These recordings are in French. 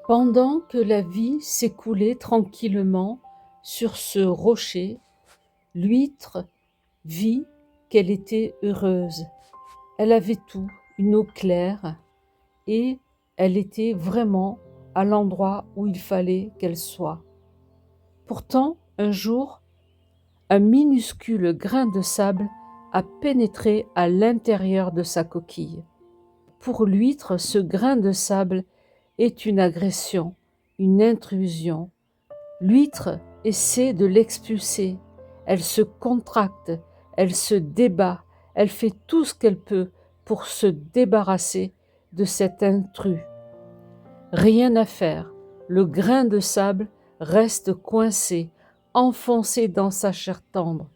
Pendant que la vie s'écoulait tranquillement sur ce rocher, l'huître vit qu'elle était heureuse. Elle avait tout, une eau claire, et elle était vraiment à l'endroit où il fallait qu'elle soit. Pourtant, un jour, un minuscule grain de sable a pénétré à l'intérieur de sa coquille. Pour l'huître, ce grain de sable est une agression, une intrusion. L'huître essaie de l'expulser. Elle se contracte, elle se débat, elle fait tout ce qu'elle peut pour se débarrasser de cet intrus. Rien à faire, le grain de sable reste coincé, enfoncé dans sa chair tendre.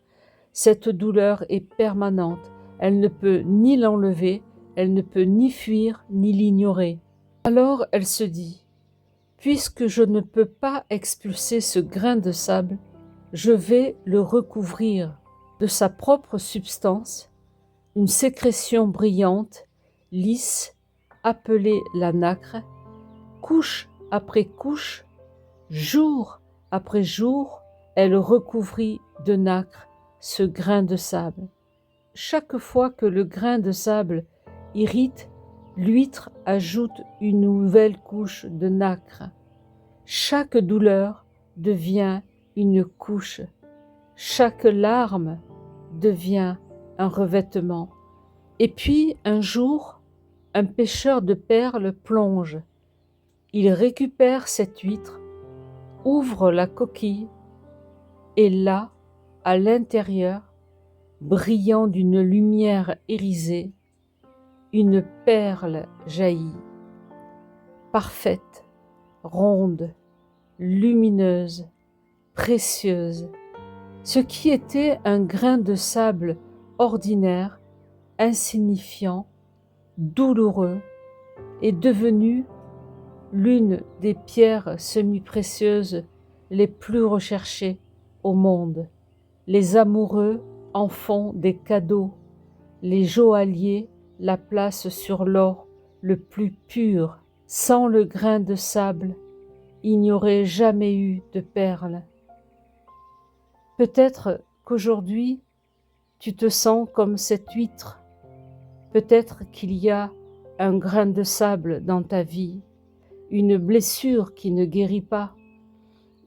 Cette douleur est permanente, elle ne peut ni l'enlever, elle ne peut ni fuir ni l'ignorer. Alors elle se dit: puisque je ne peux pas expulser ce grain de sable, je vais le recouvrir de sa propre substance, une sécrétion brillante, lisse, appelée la nacre. Couche après couche, jour après jour, elle recouvrit de nacre ce grain de sable. Chaque fois que le grain de sable irrite, l'huître ajoute une nouvelle couche de nacre. Chaque douleur devient une couche. Chaque larme devient un revêtement. Et puis, un jour, un pêcheur de perles plonge. Il récupère cette huître, ouvre la coquille, et là, à l'intérieur, brillant d'une lumière irisée, une perle jaillit, parfaite, ronde, lumineuse, précieuse. Ce qui était un grain de sable ordinaire, insignifiant, douloureux, est devenu l'une des pierres semi-précieuses les plus recherchées au monde. Les amoureux en font des cadeaux, les joailliers la placent sur l'or le plus pur. Sans le grain de sable, il n'y aurait jamais eu de perles. Peut-être qu'aujourd'hui, tu te sens comme cette huître. Peut-être qu'il y a un grain de sable dans ta vie, une blessure qui ne guérit pas,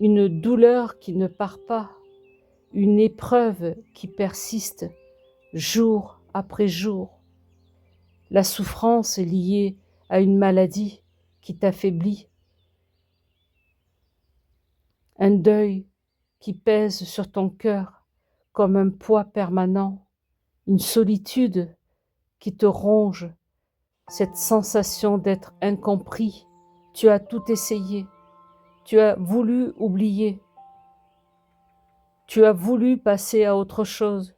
une douleur qui ne part pas, une épreuve qui persiste jour après jour. La souffrance est liée à une maladie qui t'affaiblit, un deuil qui pèse sur ton cœur comme un poids permanent, une solitude qui te ronge, cette sensation d'être incompris. Tu as tout essayé, tu as voulu oublier, tu as voulu passer à autre chose,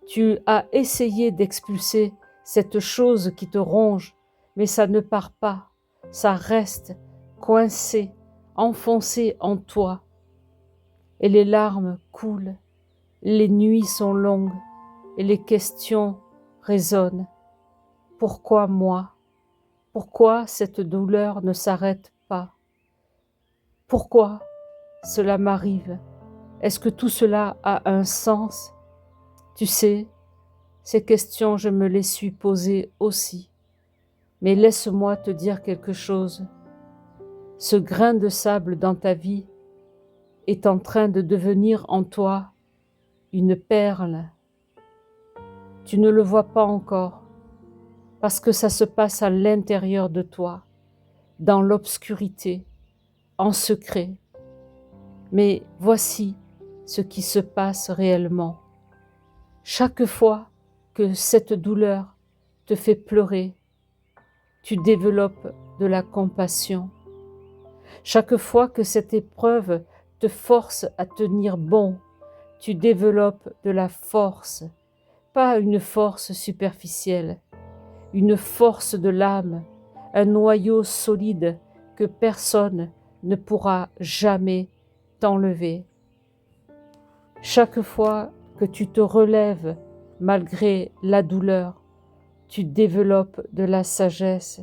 tu as essayé d'expulser cette chose qui te ronge, mais ça ne part pas, ça reste coincé, enfoncé en toi. Et les larmes coulent, les nuits sont longues et les questions résonnent. Pourquoi moi? Pourquoi cette douleur ne s'arrête pas? Pourquoi cela m'arrive? Est-ce que tout cela a un sens? Tu sais, ces questions, je me les suis posées aussi. Mais laisse-moi te dire quelque chose. Ce grain de sable dans ta vie est en train de devenir en toi une perle. Tu ne le vois pas encore, parce que ça se passe à l'intérieur de toi, dans l'obscurité, en secret. Mais voici ce qui se passe réellement. Chaque fois que cette douleur te fait pleurer, tu développes de la compassion. Chaque fois que cette épreuve te force à tenir bon, tu développes de la force, pas une force superficielle, une force de l'âme, un noyau solide que personne ne pourra jamais t'enlever. Chaque fois que tu te relèves malgré la douleur, tu développes de la sagesse,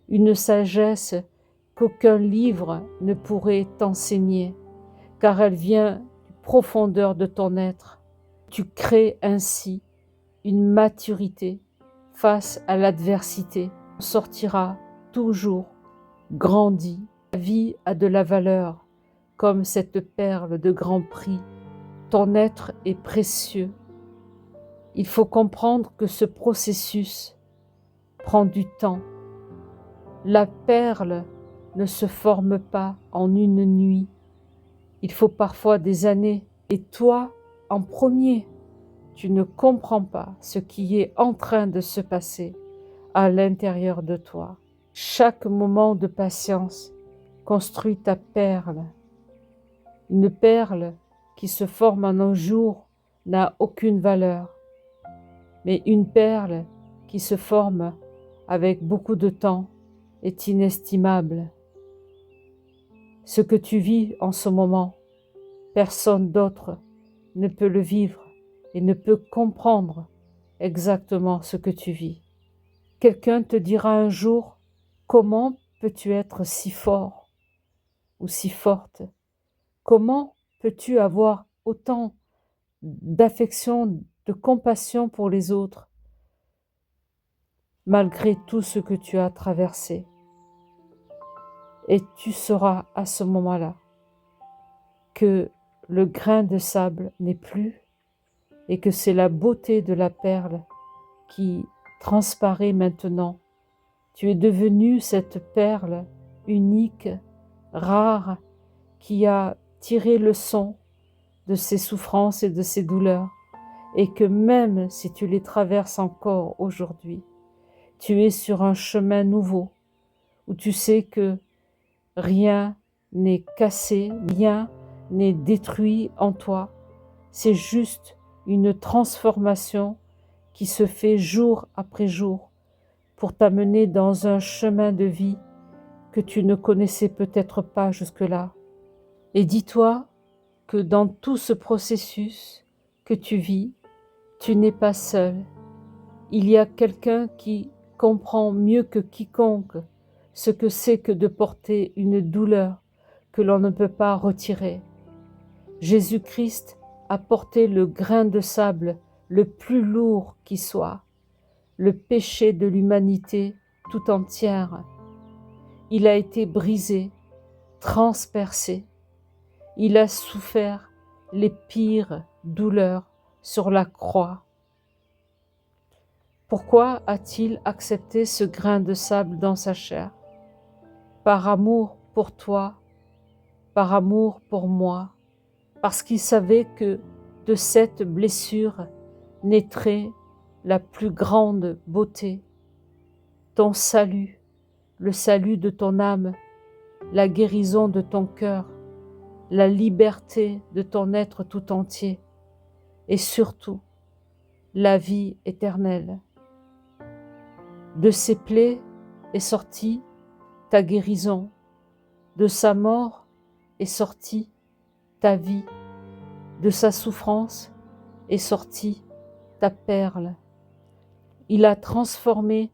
une sagesse qu'aucun livre ne pourrait t'enseigner, car elle vient du profondeur de ton être. Tu crées ainsi une maturité face à l'adversité. On sortira toujours grandi. La vie a de la valeur, comme cette perle de grand prix. Ton être est précieux. Il faut comprendre que ce processus prend du temps. La perle ne se forme pas en une nuit. Il faut parfois des années. Et toi, en premier, tu ne comprends pas ce qui est en train de se passer à l'intérieur de toi. Chaque moment de patience construit ta perle. Une perle qui se forme en un jour n'a aucune valeur, mais une perle qui se forme avec beaucoup de temps est inestimable. Ce que tu vis en ce moment, personne d'autre ne peut le vivre et ne peut comprendre exactement ce que tu vis. Quelqu'un te dira un jour, comment peux-tu être si fort ou si forte? Comment peux-tu avoir autant d'affection, de compassion pour les autres, malgré tout ce que tu as traversé? Et tu sauras à ce moment-là que le grain de sable n'est plus et que c'est la beauté de la perle qui transparaît maintenant. Tu es devenu cette perle unique, rare, qui a tiré leçon de ses souffrances et de ses douleurs, et que même si tu les traverses encore aujourd'hui, tu es sur un chemin nouveau, où tu sais que rien n'est cassé, rien n'est détruit en toi. C'est juste une transformation qui se fait jour après jour pour t'amener dans un chemin de vie que tu ne connaissais peut-être pas jusque-là. Et dis-toi que dans tout ce processus que tu vis, tu n'es pas seul. Il y a quelqu'un qui comprend mieux que quiconque ce que c'est que de porter une douleur que l'on ne peut pas retirer. Jésus-Christ a porté le grain de sable le plus lourd qui soit, le péché de l'humanité tout entière. Il a été brisé, transpercé. Il a souffert les pires douleurs sur la croix. Pourquoi a-t-il accepté ce grain de sable dans sa chair? Par amour pour toi, par amour pour moi, parce qu'il savait que de cette blessure naîtrait la plus grande beauté, ton salut, le salut de ton âme, la guérison de ton cœur, la liberté de ton être tout entier, et surtout la vie éternelle. De ses plaies est sortie ta guérison, de sa mort est sortie ta vie, de sa souffrance est sortie ta perle. Il a transformé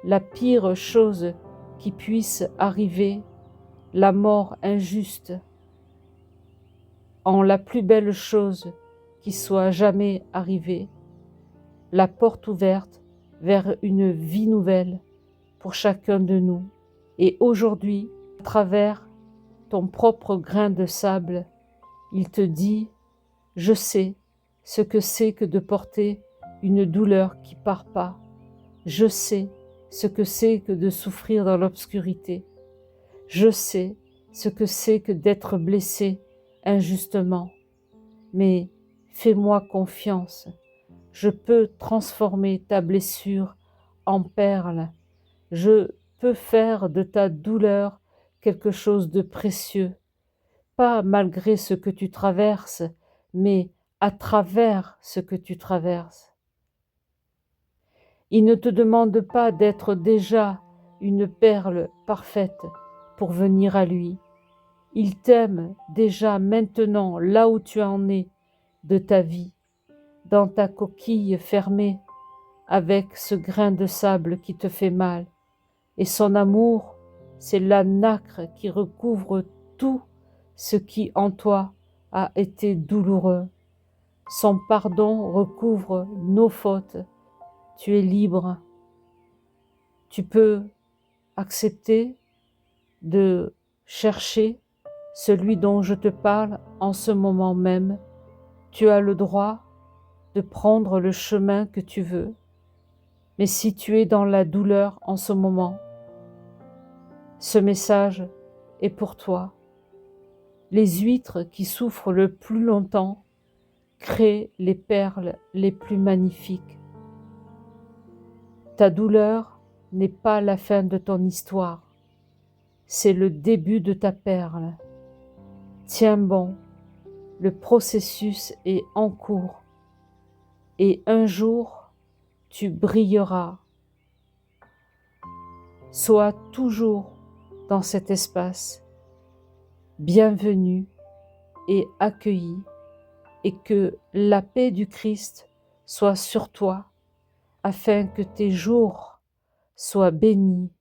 la pire chose qui puisse arriver, la mort injuste, en la plus belle chose qui soit jamais arrivée, la porte ouverte vers une vie nouvelle pour chacun de nous. Et aujourd'hui, à travers ton propre grain de sable, il te dit, je sais ce que c'est que de porter une douleur qui part pas. Je sais ce que c'est que de souffrir dans l'obscurité. Je sais ce que c'est que d'être blessé injustement. Mais fais-moi confiance. Je peux transformer ta blessure en perle. Je peux faire de ta douleur quelque chose de précieux. Pas malgré ce que tu traverses, mais à travers ce que tu traverses. Il ne te demande pas d'être déjà une perle parfaite pour venir à lui. Il t'aime déjà maintenant là où tu en es de ta vie, dans ta coquille fermée avec ce grain de sable qui te fait mal. Et son amour, c'est la nacre qui recouvre tout ce qui en toi a été douloureux. Son pardon recouvre nos fautes. Tu es libre. Tu peux accepter de chercher celui dont je te parle en ce moment même. Tu as le droit de prendre le chemin que tu veux. Mais si tu es dans la douleur en ce moment, ce message est pour toi. Les huîtres qui souffrent le plus longtemps créent les perles les plus magnifiques. Ta douleur n'est pas la fin de ton histoire, c'est le début de ta perle. Tiens bon, le processus est en cours et un jour tu brilleras. Sois toujours dans cet espace, bienvenue et accueilli, et que la paix du Christ soit sur toi, afin que tes jours soient bénis